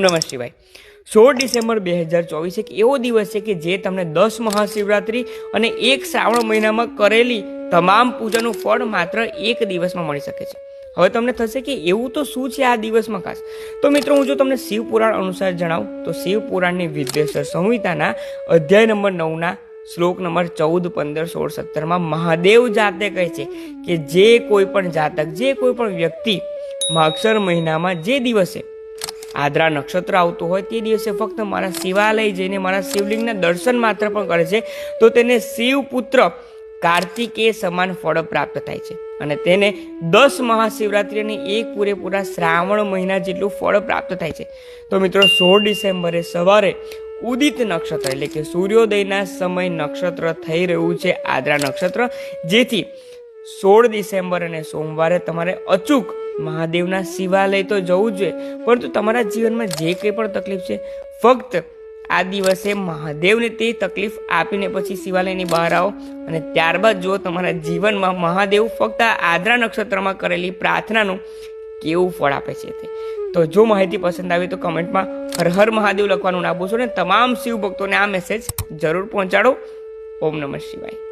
નમઃ શિવાય। 16 ડિસેમ્બર 2024 એક એવો દિવસ છે કે જે તમને 10 મહાશિવરાત્રિ અને એક શ્રાવણ મહિનામાં કરેલી તમામ પૂજાનું ફળ માત્ર એક દિવસમાં મળી શકે છે। હવે તમને થશે કે એવું તો શું છે આ દિવસમાં ખાસ? તો મિત્રો, હું જો તમને શિવ પુરાણ અનુસાર જણાવું તો શિવ પુરાણની વિદ્વેશ્વર સંહિતાના અધ્યાય નંબર 9 શ્લોક નંબર 14, 15, 16, 17 મહાદેવ જાતે કહે છે કે જે કોઈ પણ જાતક, જે કોઈ પણ વ્યક્તિ માગશર મહિનામાં જે દિવસે આદ્રા નક્ષત્ર આવતું હોય તે દિવસે ફક્ત મારા શિવાલય જઈને મારા શિવલિંગના દર્શન માત્ર પણ કરે છે તો તેને શિવપુત્ર કાર્તિકેય સમાન ફળ પ્રાપ્ત થાય છે અને તેને 10 મહાશિવરાત્રિ અને એક પૂરેપૂરા શ્રાવણ મહિના જેટલું ફળ પ્રાપ્ત થાય છે। તો મિત્રો, 16 ડિસેમ્બરે સવારે ઉદિત નક્ષત્ર એટલે કે સૂર્યોદયના સમય નક્ષત્ર થઈ રહ્યું છે આદ્રા નક્ષત્ર, જેથી 16 ડિસેમ્બર અને સોમવારે તમારે અચૂક મહાદેવના શિવાલય તો જવું જ જોઈએ, પરંતુ તમારા જીવનમાં જે કંઈ પણ તકલીફ છે ફક્ત આ દિવસે મહાદેવને તે તકલીફ આપીને પછી શિવાલયની બહાર આવો અને ત્યારબાદ જુઓ તમારા જીવનમાં મહાદેવ ફક્ત આ આદ્રા નક્ષત્રમાં કરેલી પ્રાર્થનાનું કેવું ફળ આપે છે તે। તો જો માહિતી પસંદ આવી તો કમેન્ટમાં હર હર મહાદેવ લખવાનું ના ભૂલશો ને તમામ શિવ ભક્તોને આ મેસેજ જરૂર પહોંચાડો। ઓમ નમઃ શિવાય।